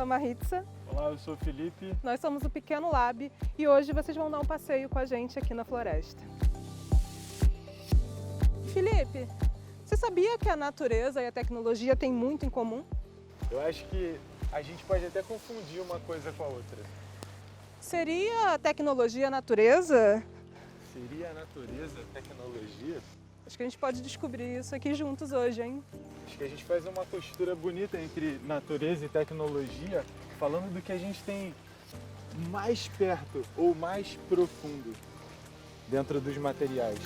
Maritza. Olá, eu sou o Felipe. Nós somos o Pequeno Lab e hoje vocês vão dar um passeio com a gente aqui na floresta. Felipe, você sabia que a natureza e a tecnologia têm muito em comum? Eu acho que a gente pode até confundir uma coisa com a outra. Seria a tecnologia a natureza? Seria a natureza a tecnologia? Acho que a gente pode descobrir isso aqui juntos hoje, hein? Acho que a gente faz uma costura bonita entre natureza e tecnologia, falando do que a gente tem mais perto ou mais profundo dentro dos materiais.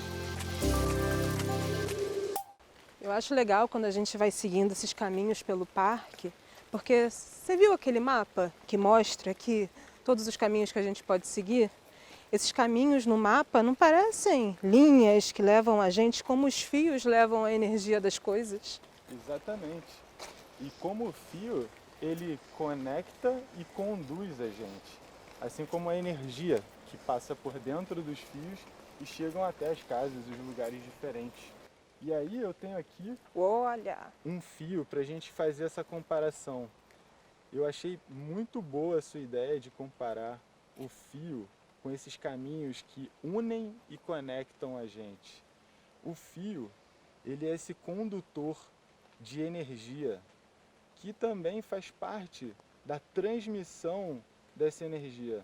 Eu acho legal quando a gente vai seguindo esses caminhos pelo parque, porque você viu aquele mapa que mostra aqui todos os caminhos que a gente pode seguir? Esses caminhos no mapa não parecem linhas que levam a gente como os fios levam a energia das coisas. Exatamente. E como o fio, ele conecta e conduz a gente, assim como a energia que passa por dentro dos fios e chegam até as casas, os lugares diferentes. E aí eu tenho aqui um fio para a gente fazer essa comparação. Eu achei muito boa a sua ideia de comparar o fio com esses caminhos que unem e conectam a gente. O fio, ele é esse condutor de energia que também faz parte da transmissão dessa energia.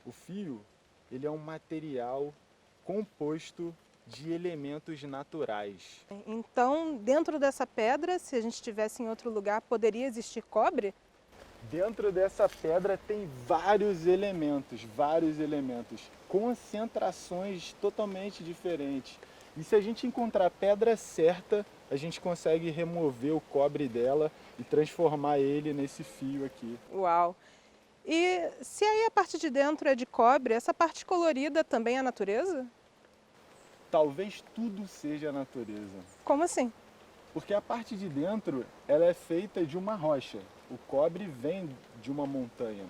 O fio, ele é um material composto de elementos naturais. Então, dentro dessa pedra, se a gente estivesse em outro lugar, poderia existir cobre? Dentro dessa pedra tem vários elementos, concentrações totalmente diferentes. E se a gente encontrar a pedra certa, a gente consegue remover o cobre dela e transformar ele nesse fio aqui. Uau! E se aí a parte de dentro é de cobre, essa parte colorida também é a natureza? Talvez tudo seja a natureza. Como assim? Porque a parte de dentro, ela é feita de uma rocha. O cobre vem de uma montanha.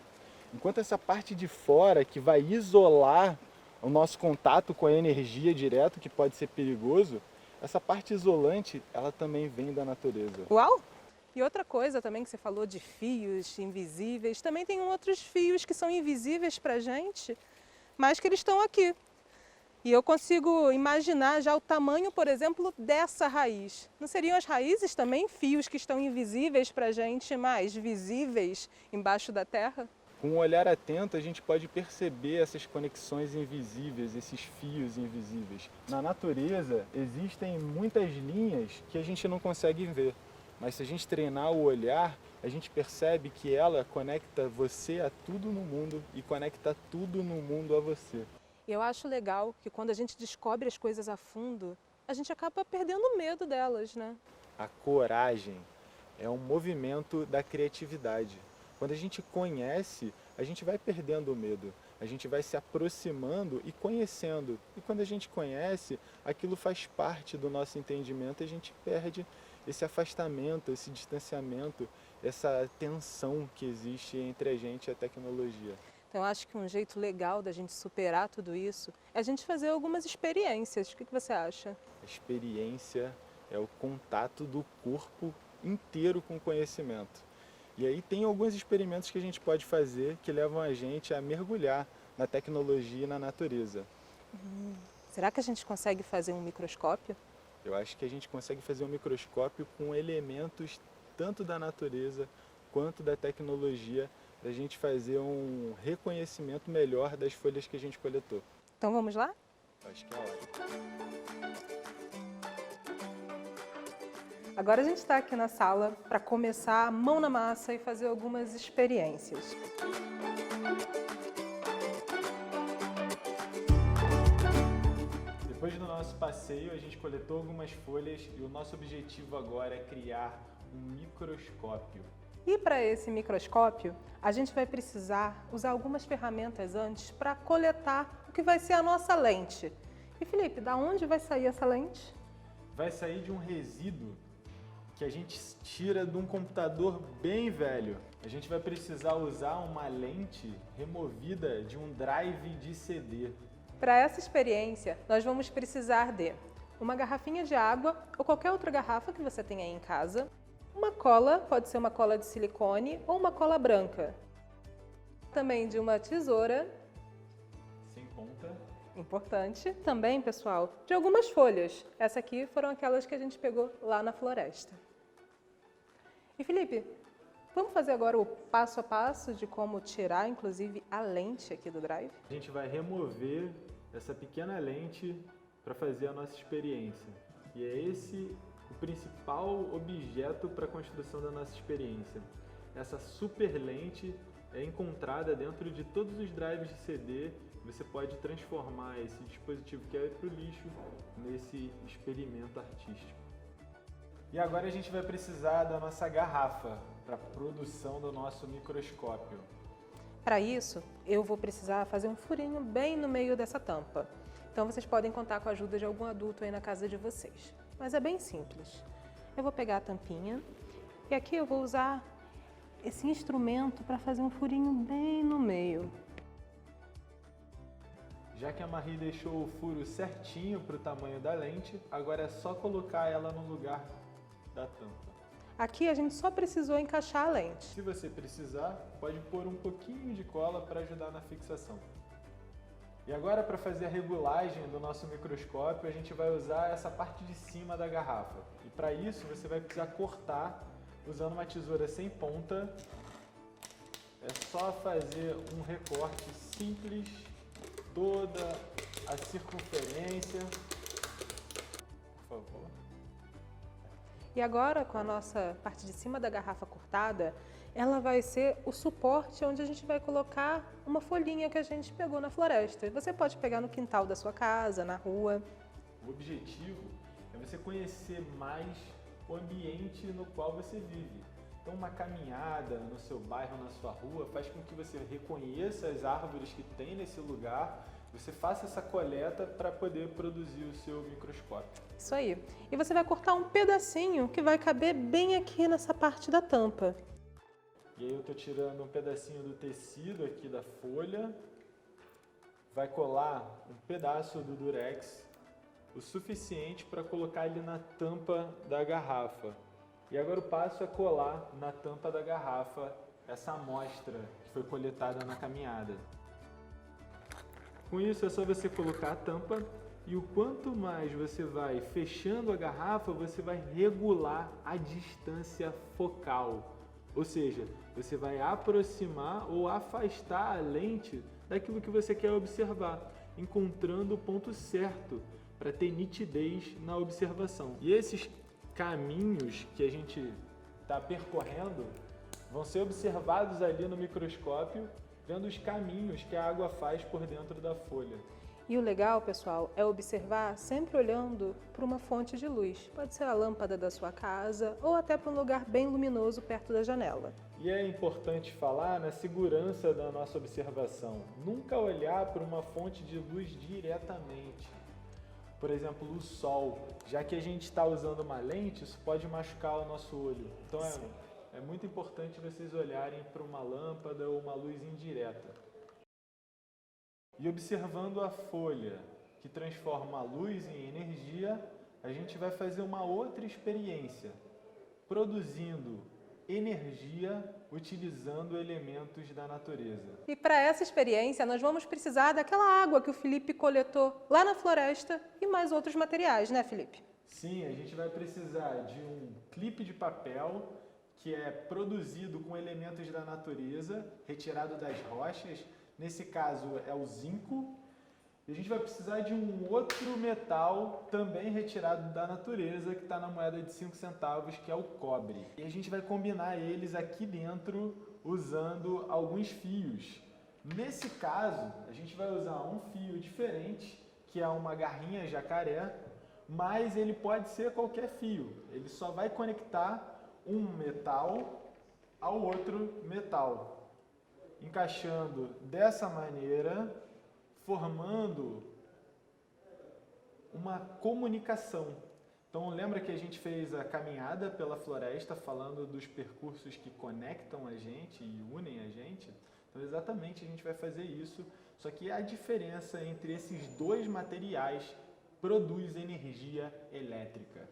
Enquanto essa parte de fora, que vai isolar o nosso contato com a energia direto, que pode ser perigoso, essa parte isolante, ela também vem da natureza. Uau! E outra coisa também que você falou de fios invisíveis, também tem outros fios que são invisíveis pra gente, mas que eles estão aqui. E eu consigo imaginar já o tamanho, por exemplo, dessa raiz. Não seriam as raízes também fios que estão invisíveis para a gente, mas visíveis embaixo da terra? Com um olhar atento, a gente pode perceber essas conexões invisíveis, esses fios invisíveis. Na natureza, existem muitas linhas que a gente não consegue ver. Mas se a gente treinar o olhar, a gente percebe que ela conecta você a tudo no mundo e conecta tudo no mundo a você. Eu acho legal que quando a gente descobre as coisas a fundo, a gente acaba perdendo medo delas, né? A coragem é um movimento da criatividade. Quando a gente conhece, a gente vai perdendo o medo. A gente vai se aproximando e conhecendo. E quando a gente conhece, aquilo faz parte do nosso entendimento e a gente perde esse afastamento, esse distanciamento, essa tensão que existe entre a gente e a tecnologia. Então, eu acho que um jeito legal da gente superar tudo isso é a gente fazer algumas experiências. O que você acha? A experiência é o contato do corpo inteiro com o conhecimento. E aí tem alguns experimentos que a gente pode fazer que levam a gente a mergulhar na tecnologia e na natureza. Será que a gente consegue fazer um microscópio? Eu acho que a gente consegue fazer um microscópio com elementos tanto da natureza quanto da tecnologia, da gente fazer um reconhecimento melhor das folhas que a gente coletou. Então vamos lá? Acho que é a hora. Agora a gente está aqui na sala para começar a mão na massa e fazer algumas experiências. Depois do nosso passeio, a gente coletou algumas folhas e o nosso objetivo agora é criar um microscópio. E para esse microscópio, a gente vai precisar usar algumas ferramentas antes para coletar o que vai ser a nossa lente. E Felipe, da onde vai sair essa lente? Vai sair de um resíduo que a gente tira de um computador bem velho. A gente vai precisar usar uma lente removida de um drive de CD. Para essa experiência, nós vamos precisar de uma garrafinha de água ou qualquer outra garrafa que você tenha aí em casa, uma cola, pode ser uma cola de silicone ou uma cola branca. Também de uma tesoura. Sem ponta. Importante. Também, pessoal, de algumas folhas. Essa aqui foram aquelas que a gente pegou lá na floresta. E Felipe, vamos fazer agora o passo a passo de como tirar, inclusive, a lente aqui do Drive? A gente vai remover essa pequena lente para fazer a nossa experiência. E é esse o principal objeto para a construção da nossa experiência. Essa super lente é encontrada dentro de todos os drives de CD. Você pode transformar esse dispositivo que é para o lixo nesse experimento artístico. E agora a gente vai precisar da nossa garrafa para a produção do nosso microscópio. Para isso, eu vou precisar fazer um furinho bem no meio dessa tampa. Então vocês podem contar com a ajuda de algum adulto aí na casa de vocês. Mas é bem simples. Eu vou pegar a tampinha e aqui eu vou usar esse instrumento para fazer um furinho bem no meio. Já que a Marie deixou o furo certinho para o tamanho da lente, agora é só colocar ela no lugar da tampa. Aqui a gente só precisou encaixar a lente. Se você precisar, pode pôr um pouquinho de cola para ajudar na fixação. E agora, para fazer a regulagem do nosso microscópio, a gente vai usar essa parte de cima da garrafa. E para isso, você vai precisar cortar usando uma tesoura sem ponta. É só fazer um recorte simples, toda a circunferência. Por favor. E agora, com a nossa parte de cima da garrafa cortada, ela vai ser o suporte onde a gente vai colocar uma folhinha que a gente pegou na floresta. Você pode pegar no quintal da sua casa, na rua. O objetivo é você conhecer mais o ambiente no qual você vive. Então, uma caminhada no seu bairro, na sua rua, faz com que você reconheça as árvores que tem nesse lugar, você faça essa coleta para poder produzir o seu microscópio. Isso aí. E você vai cortar um pedacinho que vai caber bem aqui nessa parte da tampa. E aí eu estou tirando um pedacinho do tecido aqui da folha, vai colar um pedaço do durex, o suficiente para colocar ele na tampa da garrafa. E agora o passo é colar na tampa da garrafa essa amostra que foi coletada na caminhada. Com isso é só você colocar a tampa e o quanto mais você vai fechando a garrafa, você vai regular a distância focal. Ou seja, você vai aproximar ou afastar a lente daquilo que você quer observar, encontrando o ponto certo para ter nitidez na observação. E esses caminhos que a gente está percorrendo vão ser observados ali no microscópio, vendo os caminhos que a água faz por dentro da folha. E o legal, pessoal, é observar sempre olhando para uma fonte de luz. Pode ser a lâmpada da sua casa ou até para um lugar bem luminoso perto da janela. E é importante falar na segurança da nossa observação. Nunca olhar para uma fonte de luz diretamente. Por exemplo, o sol. Já que a gente está usando uma lente, isso pode machucar o nosso olho. Então é muito importante vocês olharem para uma lâmpada ou uma luz indireta. E observando a folha que transforma a luz em energia, a gente vai fazer uma outra experiência, produzindo energia utilizando elementos da natureza. E para essa experiência, nós vamos precisar daquela água que o Felipe coletou lá na floresta e mais outros materiais, né, Felipe? Sim, a gente vai precisar de um clipe de papel que é produzido com elementos da natureza, retirado das rochas. Nesse caso é o zinco. E a gente vai precisar de um outro metal também retirado da natureza, que está na moeda de 5 centavos, que é o cobre. E a gente vai combinar eles aqui dentro usando alguns fios. Nesse caso, a gente vai usar um fio diferente, que é uma garrinha jacaré, mas ele pode ser qualquer fio. Ele só vai conectar um metal ao outro metal, encaixando dessa maneira, formando uma comunicação. Então lembra que a gente fez a caminhada pela floresta falando dos percursos que conectam a gente e unem a gente? Então exatamente a gente vai fazer isso, só que a diferença entre esses dois materiais produz energia elétrica.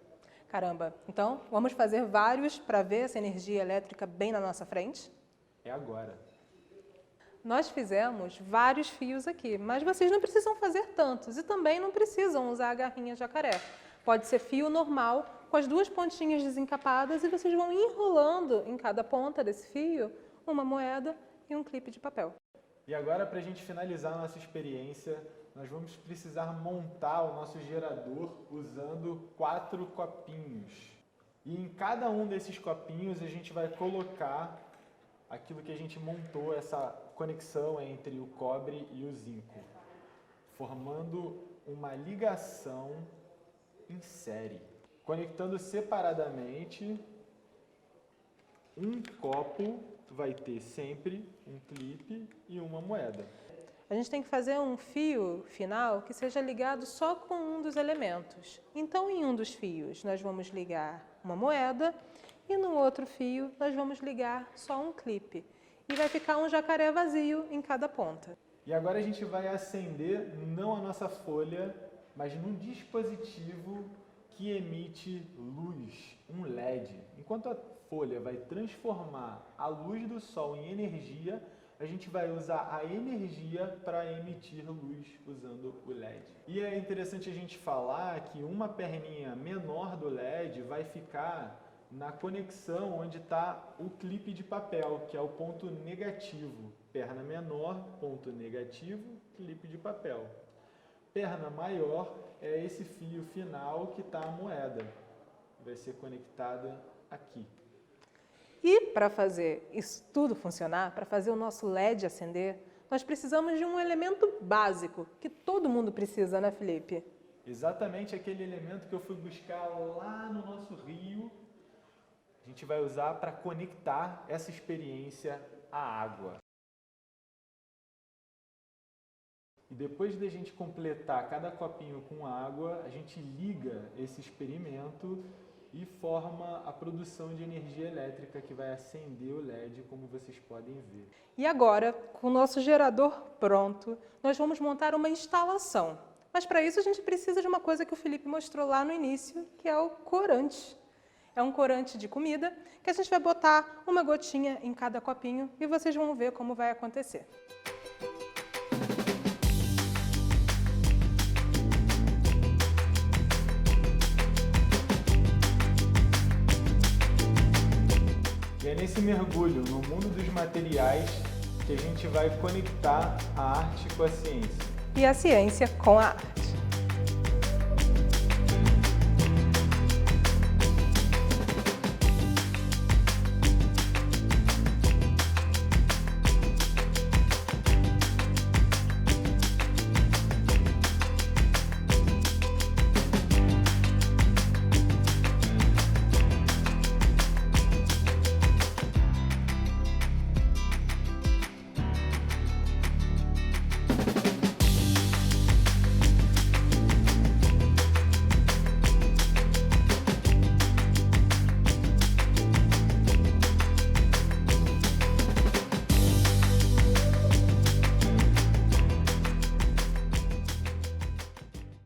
Caramba, então vamos fazer vários para ver essa energia elétrica bem na nossa frente? É agora. Nós fizemos vários fios aqui, mas vocês não precisam fazer tantos e também não precisam usar a garrinha jacaré. Pode ser fio normal, com as duas pontinhas desencapadas e vocês vão enrolando em cada ponta desse fio uma moeda e um clipe de papel. E agora, para a gente finalizar a nossa experiência, nós vamos precisar montar o nosso gerador usando 4 copinhos. E em cada um desses copinhos a gente vai colocar aquilo que a gente montou, essa conexão entre o cobre e o zinco, formando uma ligação em série, conectando separadamente. Um copo vai ter sempre um clipe e uma moeda. A gente tem que fazer um fio final que seja ligado só com um dos elementos. Então, em um dos fios, nós vamos ligar uma moeda e no outro fio, nós vamos ligar só um clipe. E vai ficar um jacaré vazio em cada ponta. E agora a gente vai acender não a nossa folha, mas num dispositivo que emite luz, um LED. Enquanto a folha vai transformar a luz do sol em energia, a gente vai usar a energia para emitir luz usando o LED. E é interessante a gente falar que uma perninha menor do LED vai ficar na conexão onde está o clipe de papel, que é o ponto negativo. Perna menor, ponto negativo, clipe de papel. Perna maior é esse fio final que está a moeda. Vai ser conectada aqui. E para fazer isso tudo funcionar, para fazer o nosso LED acender, nós precisamos de um elemento básico, que todo mundo precisa, né, Felipe? Exatamente aquele elemento que eu fui buscar lá no nosso rio. A gente vai usar para conectar essa experiência à água. E depois de a gente completar cada copinho com água, a gente liga esse experimento e forma a produção de energia elétrica que vai acender o LED, como vocês podem ver. E agora, com o nosso gerador pronto, nós vamos montar uma instalação. Mas para isso a gente precisa de uma coisa que o Felipe mostrou lá no início, que é o corante. É um corante de comida que a gente vai botar uma gotinha em cada copinho e vocês vão ver como vai acontecer. E é nesse mergulho no mundo dos materiais que a gente vai conectar a arte com a ciência. E a ciência com a arte.